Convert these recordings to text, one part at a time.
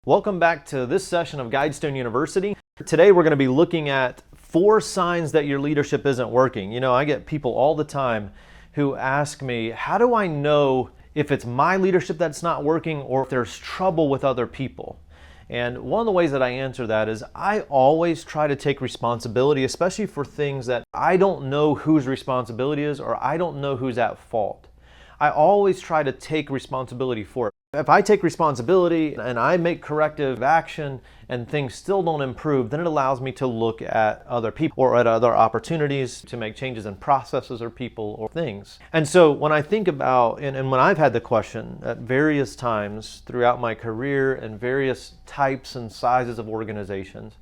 Welcome back to this session of Guidestone University. Today we're going to be looking at 4 signs that your leadership isn't working. You know, I get people all the time who ask me, how do I know if it's my leadership that's not working or if there's trouble with other people? And one of the ways that I answer that is I always try to take responsibility, especially for things that I don't know whose responsibility is or I don't know who's at fault. I always try to take responsibility for it. If I take responsibility and I make corrective action and things still don't improve, then it allows me to look at other people or at other opportunities to make changes in processes or people or things. And so when I think about, and when I've had the question at various times throughout my career and various types and sizes of organizations,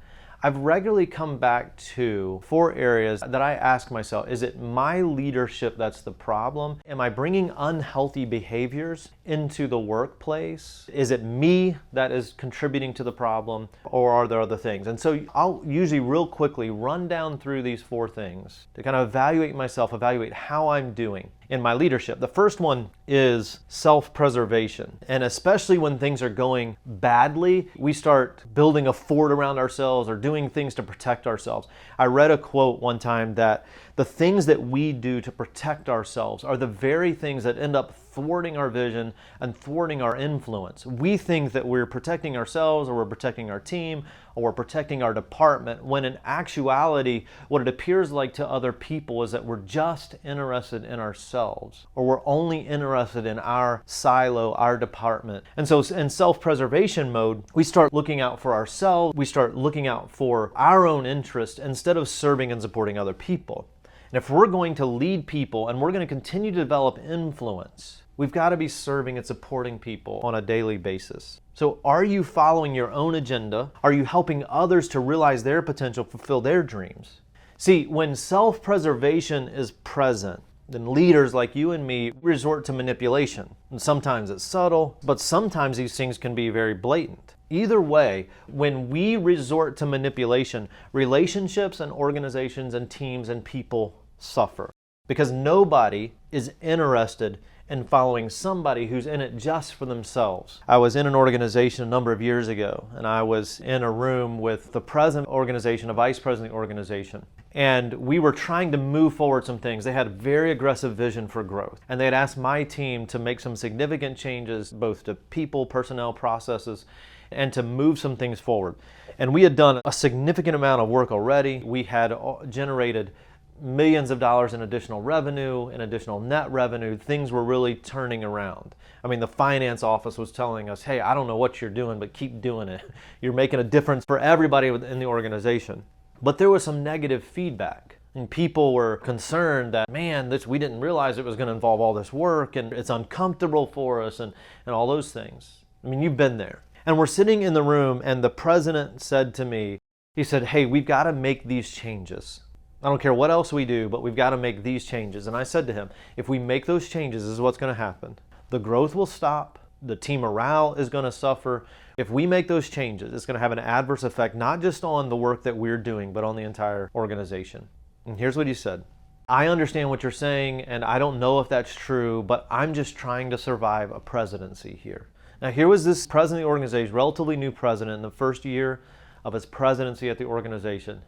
I've regularly come back to 4 areas that I ask myself, is it my leadership that's the problem? Am I bringing unhealthy behaviors into the workplace? Is it me that is contributing to the problem, or are there other things? And so I'll usually real quickly run down through these 4 things to kind of evaluate myself, evaluate how I'm doing in my leadership. The first one is self-preservation. And especially when things are going badly, we start building a fort around ourselves or doing things to protect ourselves. I read a quote one time that the things that we do to protect ourselves are the very things that end up thwarting our vision and thwarting our influence. We think that we're protecting ourselves or we're protecting our team or we're protecting our department, when in actuality, what it appears like to other people is that we're just interested in ourselves, or we're only interested in our silo, our department. And so in self-preservation mode, we start looking out for ourselves, we start looking out for our own interest instead of serving and supporting other people. And if we're going to lead people and we're going to continue to develop influence, we've got to be serving and supporting people on a daily basis. So are you following your own agenda? Are you helping others to realize their potential, fulfill their dreams? See, when self-preservation is present, then leaders like you and me resort to manipulation. And sometimes it's subtle, but sometimes these things can be very blatant. Either way, when we resort to manipulation, relationships and organizations and teams and people suffer, because nobody is interested in following somebody who's in it just for themselves. I was in an organization a number of years ago, and I was in a room with the president of the organization, a vice president of the organization, and we were trying to move forward some things. They had a very aggressive vision for growth, and they had asked my team to make some significant changes, both to people, personnel, processes, and to move some things forward. And we had done a significant amount of work already. We had generated millions of dollars in additional revenue, in additional net revenue. Things were really turning around. I mean, the finance office was telling us, hey, I don't know what you're doing, but keep doing it. You're making a difference for everybody in the organization. But there was some negative feedback. And people were concerned that, man, we didn't realize it was going to involve all this work, and it's uncomfortable for us, and all those things. I mean, you've been there. And we're sitting in the room, and the president said to me, he said, hey, we've got to make these changes. I don't care what else we do, but we've got to make these changes. And I said to him, if we make those changes, this is what's going to happen. The growth will stop. The team morale is going to suffer. If we make those changes, it's going to have an adverse effect, not just on the work that we're doing, but on the entire organization. And here's what he said. I understand what you're saying, and I don't know if that's true, but I'm just trying to survive a presidency here. Now, here was this president of the organization, relatively new president in the first year of his presidency at the organization,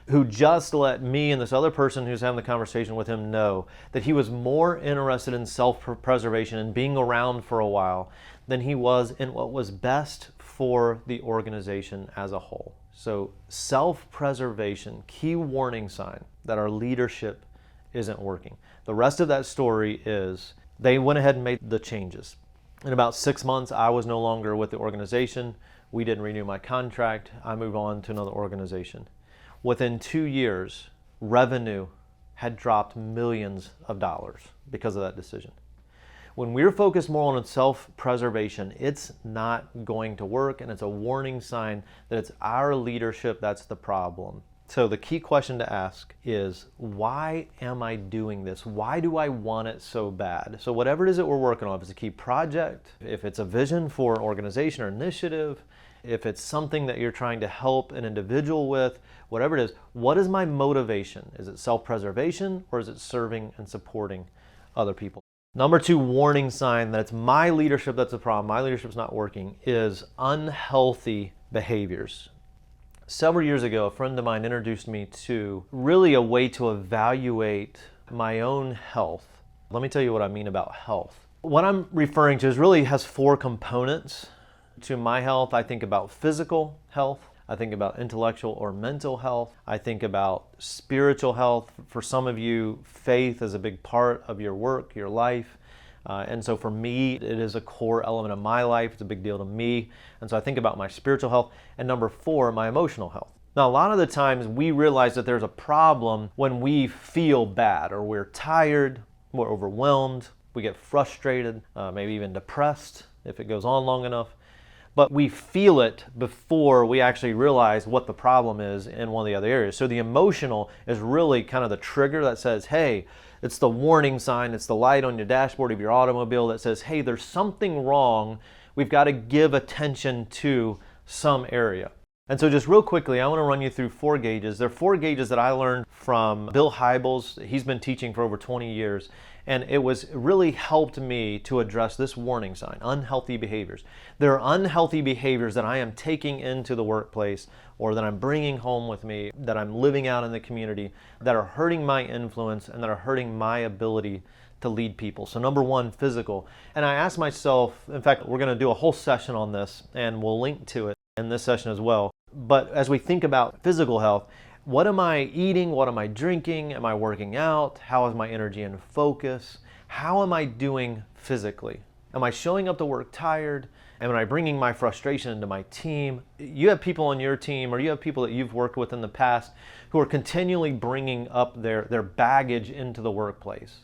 who just let me and this other person who's having the conversation with him know that he was more interested in self-preservation and being around for a while than he was in what was best for the organization as a whole. So self-preservation, key warning sign that our leadership isn't working. The rest of that story is they went ahead and made the changes. In about 6 months, I was no longer with the organization. We didn't renew my contract. I moved on to another organization. Within 2 years, revenue had dropped millions of dollars because of that decision. When we're focused more on self-preservation, it's not going to work, and it's a warning sign that it's our leadership that's the problem. So the key question to ask is, why am I doing this? Why do I want it so bad? So whatever it is that we're working on, if it's a key project, if it's a vision for an organization or initiative, if it's something that you're trying to help an individual with, whatever it is, what is my motivation? Is it self-preservation, or is it serving and supporting other people? Number two warning sign that it's my leadership that's a problem, my leadership's not working, is unhealthy behaviors. Several years ago, a friend of mine introduced me to really a way to evaluate my own health. Let me tell you what I mean about health. What I'm referring to is really has four components to my health. I think about physical health. I think about intellectual or mental health. I think about spiritual health. For some of you, faith is a big part of your work, your life. And so for me, it is a core element of my life. It's a big deal to me. And so I think about my spiritual health. And number four, my emotional health. Now, a lot of the times we realize that there's a problem when we feel bad or we're tired, we're overwhelmed, we get frustrated, maybe even depressed if it goes on long enough. But we feel it before we actually realize what the problem is in one of the other areas. So the emotional is really kind of the trigger that says, hey, it's the warning sign, it's the light on your dashboard of your automobile that says, hey, there's something wrong. We've got to give attention to some area. And so just real quickly, I want to run you through four gauges. There are four gauges that I learned from Bill Hybels. He's been teaching for over 20 years. And it really helped me to address this warning sign, unhealthy behaviors. There are unhealthy behaviors that I am taking into the workplace or that I'm bringing home with me, that I'm living out in the community, that are hurting my influence and that are hurting my ability to lead people. So number one, physical. And I asked myself, in fact, we're going to do a whole session on this and we'll link to it in this session as well. But as we think about physical health, what am I eating? What am I drinking? Am I working out? How is my energy and focus? How am I doing physically? Am I showing up to work tired? Am I bringing my frustration into my team? You have people on your team or you have people that you've worked with in the past who are continually bringing up their baggage into the workplace.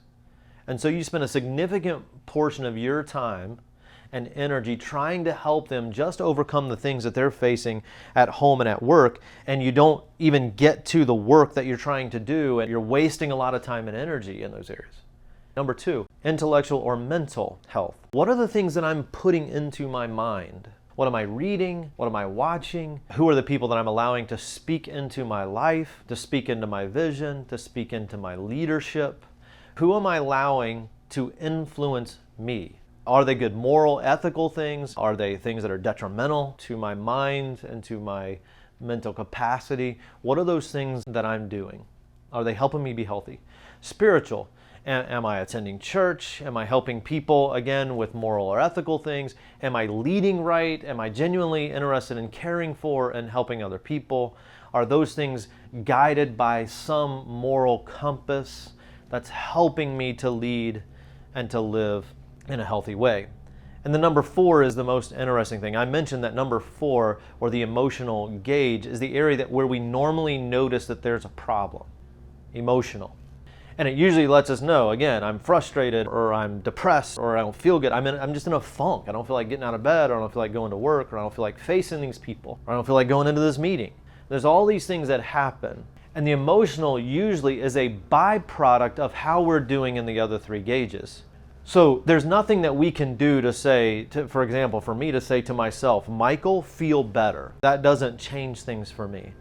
And so you spend a significant portion of your time and energy trying to help them just overcome the things that they're facing at home and at work, and you don't even get to the work that you're trying to do, and you're wasting a lot of time and energy in those areas. Number two, intellectual or mental health. What are the things that I'm putting into my mind? What am I reading? What am I watching? Who are the people that I'm allowing to speak into my life, to speak into my vision, to speak into my leadership? Who am I allowing to influence me? Are they good moral, ethical things? Are they things that are detrimental to my mind and to my mental capacity? What are those things that I'm doing? Are they helping me be healthy? Spiritual. Am I attending church? Am I helping people, again, with moral or ethical things? Am I leading right? Am I genuinely interested in caring for and helping other people? Are those things guided by some moral compass that's helping me to lead and to live in a healthy way? And the number four is the most interesting thing. I mentioned that number four, or the emotional gauge, is the area where we normally notice that there's a problem. Emotional. And it usually lets us know, again, I'm frustrated or I'm depressed or I don't feel good. I'm just in a funk. I don't feel like getting out of bed, or I don't feel like going to work, or I don't feel like facing these people, or I don't feel like going into this meeting. There's all these things that happen. And the emotional usually is a byproduct of how we're doing in the other three gauges. So there's nothing that we can do to say, for example, for me to say to myself, Michael, feel better. That doesn't change things for me.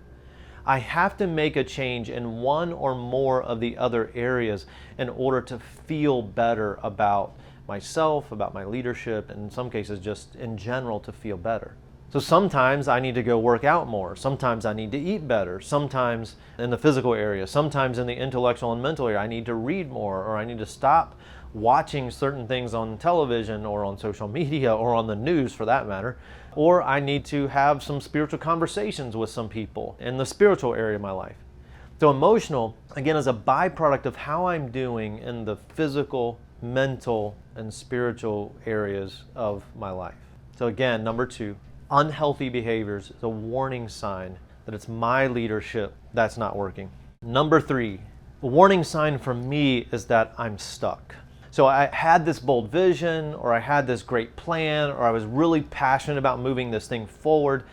I have to make a change in one or more of the other areas in order to feel better about myself, about my leadership, and in some cases just in general to feel better. So sometimes I need to go work out more. Sometimes I need to eat better. Sometimes in the physical area, sometimes in the intellectual and mental area, I need to read more, or I need to stop watching certain things on television or on social media or on the news for that matter. Or I need to have some spiritual conversations with some people in the spiritual area of my life. So emotional, again, is a byproduct of how I'm doing in the physical, mental, and spiritual areas of my life. So again, number two, unhealthy behaviors is a warning sign that it's my leadership that's not working. Number three, a warning sign for me is that I'm stuck. So I had this bold vision, or I had this great plan, or I was really passionate about moving this thing forward,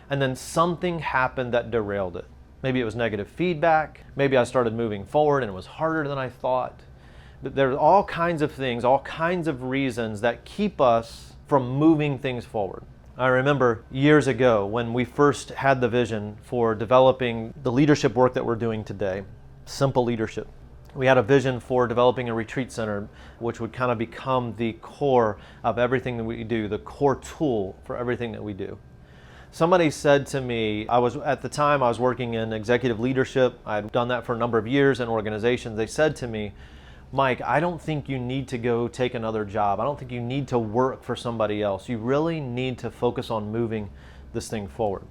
and then something happened that derailed it. Maybe it was negative feedback. Maybe I started moving forward and it was harder than I thought. But there's all kinds of things, all kinds of reasons that keep us from moving things forward. I remember years ago when we first had the vision for developing the leadership work that we're doing today, simple leadership. We had a vision for developing a retreat center, which would kind of become the core of everything that we do, the core tool for everything that we do. Somebody said to me, at the time I was working in executive leadership. I'd done that for a number of years in organizations. They said to me, Mike, I don't think you need to go take another job. I don't think you need to work for somebody else. You really need to focus on moving this thing forward.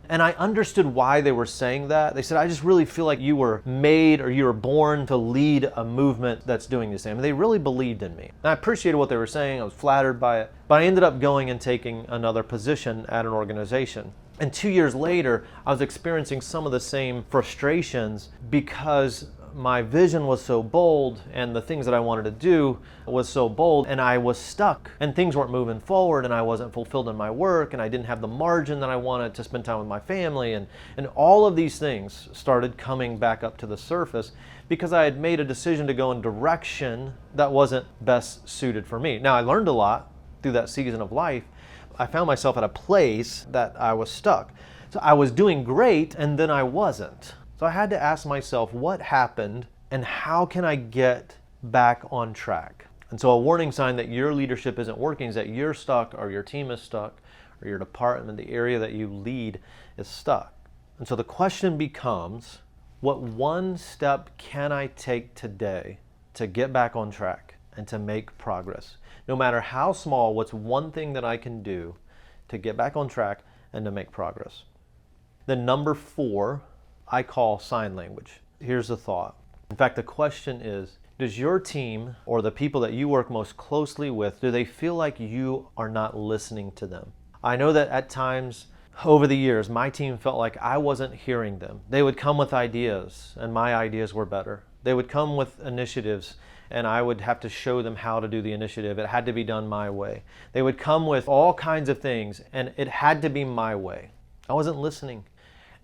And I understood why they were saying that. They said, I just really feel like you were made or you were born to lead a movement that's doing the same. And they really believed in me. And I appreciated what they were saying. I was flattered by it. But I ended up going and taking another position at an organization. And 2 years later, I was experiencing some of the same frustrations because my vision was so bold and the things that I wanted to do was so bold, and I was stuck and things weren't moving forward and I wasn't fulfilled in my work and I didn't have the margin that I wanted to spend time with my family, and all of these things started coming back up to the surface because I had made a decision to go in a direction that wasn't best suited for me. Now, I learned a lot through that season of life. I found myself at a place that I was stuck. So I was doing great and then I wasn't. So I had to ask myself, what happened and how can I get back on track? And so a warning sign that your leadership isn't working is that you're stuck, or your team is stuck, or your department, the area that you lead, is stuck. And so the question becomes, what one step can I take today to get back on track and to make progress? No matter how small, what's one thing that I can do to get back on track and to make progress? Then number 4, I call sign language. Here's the thought. In fact, the question is, does your team or the people that you work most closely with, do they feel like you are not listening to them? I know that at times over the years, my team felt like I wasn't hearing them. They would come with ideas and my ideas were better. They would come with initiatives and I would have to show them how to do the initiative. It had to be done my way. They would come with all kinds of things and it had to be my way. I wasn't listening.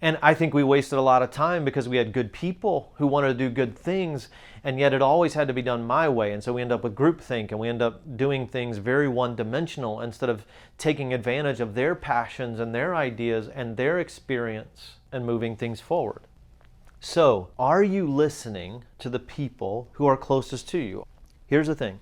And I think we wasted a lot of time because we had good people who wanted to do good things, and yet it always had to be done my way. And so we end up with groupthink and we end up doing things very one-dimensional instead of taking advantage of their passions and their ideas and their experience and moving things forward. So, are you listening to the people who are closest to you? Here's the thing.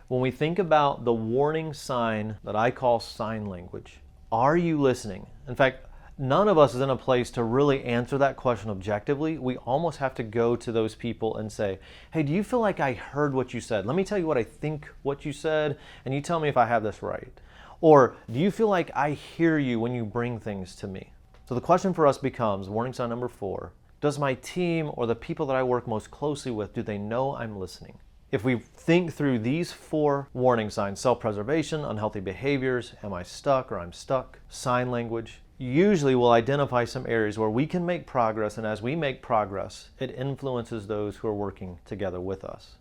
When we think about the warning sign that I call sign language, are you listening? In fact, none of us is in a place to really answer that question objectively. We almost have to go to those people and say, hey, do you feel like I heard what you said? Let me tell you what I think what you said, and you tell me if I have this right. Or do you feel like I hear you when you bring things to me? So the question for us becomes, warning sign number 4, does my team or the people that I work most closely with, do they know I'm listening? If we think through these 4 warning signs, self-preservation, unhealthy behaviors, am I stuck or I'm stuck, sign language, usually we'll identify some areas where we can make progress, and as we make progress, it influences those who are working together with us.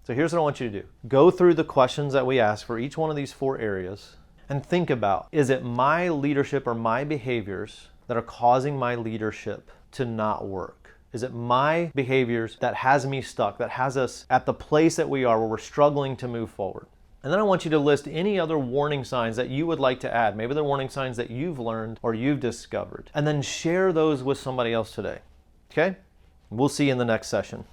So here's what I want you to do. Go through the questions that we ask for each one of these 4 areas and think about, is it my leadership or my behaviors that are causing my leadership to not work? Is it my behaviors that has me stuck, that has us at the place that we are where we're struggling to move forward? And then I want you to list any other warning signs that you would like to add. Maybe they're warning signs that you've learned or you've discovered. And then share those with somebody else today. Okay? We'll see you in the next session.